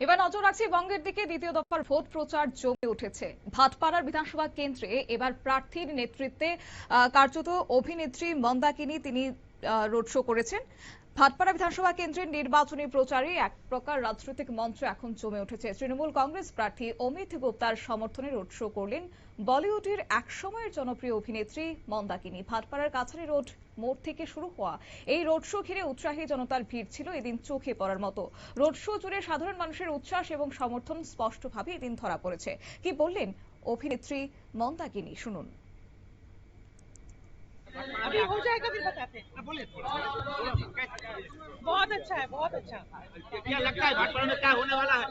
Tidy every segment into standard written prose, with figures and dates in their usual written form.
এবার নজর রাখছি বঙ্গের দিকে। দ্বিতীয় দফার ভোট প্রচার জমে উঠেছে। ভাটপাড়ার বিধানসভা কেন্দ্রে এবার প্রার্থীর নেতৃত্বে কার্যত অভিনেত্রী মন্দাকিনী তিনি রোড শো করেছেন। ভাটপাড়া বিধানসভা কেন্দ্রের নির্বাচনী প্রচারে এক প্রকার রাজনৈতিক মঞ্চ এখন জমে উঠেছে। তৃণমূল কংগ্রেস প্রার্থী অমিত গুপ্তার সমর্থনে রোড শো করলেন বলিউডের একসময়ের জনপ্রিয় অভিনেত্রী মন্দাকিনী। ভাটপাড়ার কাছারি রোড মোড় থেকে শুরু হওয়া এই রোড শো ঘিরে উৎসাহী জনতার ভিড় ছিল এদিন চোখে পড়ার মতো। রোড শো জুড়ে সাধারণ মানুষের উচ্ছ্বাস এবং সমর্থন স্পষ্টভাবে এদিন ধরা পড়েছে। কি বললেন অভিনেত্রী মন্দাকিনী, শুনুন। अभी हो जाएगा फिर बताते हैं। बोलिए बहुत अच्छा है, बहुत अच्छा। क्या लगता है भाटपाड़ा में क्या होने वाला है?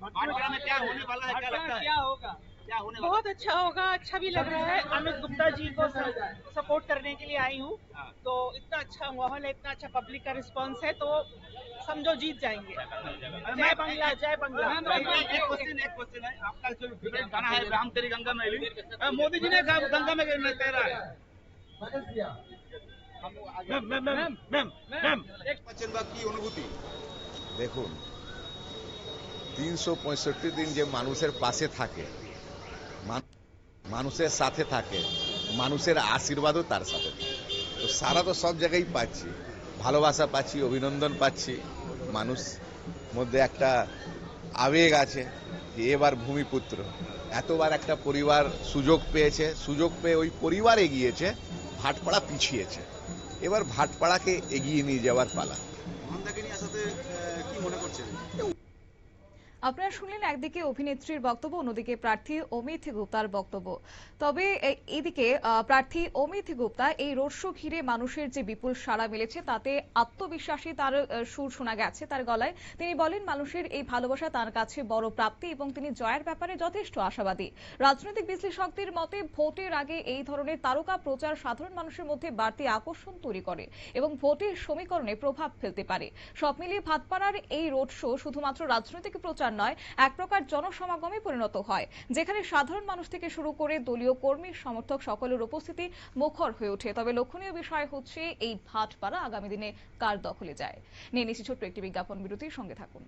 भाटपाड़ा में क्या होने वाला है? क्या लगता है? क्या होगा? क्या होने वाला बहुत अच्छा होगा, अच्छा भी लग रहा है। अमित गुप्ता जी को सपोर्ट करने के लिए आई हूँ, तो इतना अच्छा माहौल है, इतना अच्छा पब्लिक का रिस्पांस है, तो समझो जीत जाएंगे। जय बंगला, जय बंगला। एक क्वेश्चन है, आपका जो फेवरेट गाना है राम तेरी गंगा मैली, मोदी जी ने गंगा में तैरा है। কি অনুভূতি? দেখুন, 365 দিন যে মানুষের পাশে থাকে, মানুষের সাথে থাকে, মানুষের আশীর্বাদও তার সাথে থাকে। তো সারা তো সব জায়গায় পাচ্ছি, ভালোবাসা পাচ্ছি, অভিনন্দন পাচ্ছি। মানুষ মধ্যে একটা আবেগ আছে যে এবার ভূমিপুত্র, এতবার একটা পরিবার সুযোগ পেয়েছে, সুযোগ পেয়ে ওই পরিবার এগিয়েছে, ভাটপাড়া পিছিয়েছে। এবার ভাটপাড়াকে এগিয়ে নিয়ে যাওয়ার পালা। মন্দাকিনী আসাতে কি মনে করছেন? আপনারা শুনলেন একদিকে অভিনেত্রীর বক্তব্য, অন্যদিকে প্রার্থী অমিত গুপ্তার বক্তব্য। তবে এইদিকে প্রার্থী অমিত গুপ্তা এই রোড শো ঘিরে মানুষের যে বিপুল সাড়া মিলেছে তাতে আত্মবিশ্বাসী তার সুর শোনা গেছে তার গলায়। তিনি বলেন মানুষের এই ভালোবাসা তার কাছে বড় প্রাপ্তি এবং তিনি জয়ের ব্যাপারে যথেষ্ট আশাবাদী। রাজনৈতিক বিশ্লেষকদের মতে ভোটের আগে এই ধরনের তারকা প্রচার সাধারণ মানুষের মধ্যে বাড়তি আকর্ষণ তৈরি করে এবং ভোটের সমীকরণে প্রভাব ফেলতে পারে। সব মিলিয়ে ভাটপাড়ার এই রোড শো শুধুমাত্র রাজনৈতিক প্রচার নয়, এক প্রকার জনসমাগমে পরিণত হয়, যেখানে সাধারণ মানুষ থেকে শুরু করে দলীয় কর্মী সমর্থক সকলের উপস্থিতি মুখর হয়ে ওঠে। তবে লক্ষণীয় বিষয় হচ্ছে এই ভাটপাড়া আগামী দিনে কার দখলে যায়। নিয়ে নিচ্ছি ছোট্ট একটি বিজ্ঞাপন বিরতির সঙ্গে থাকুন।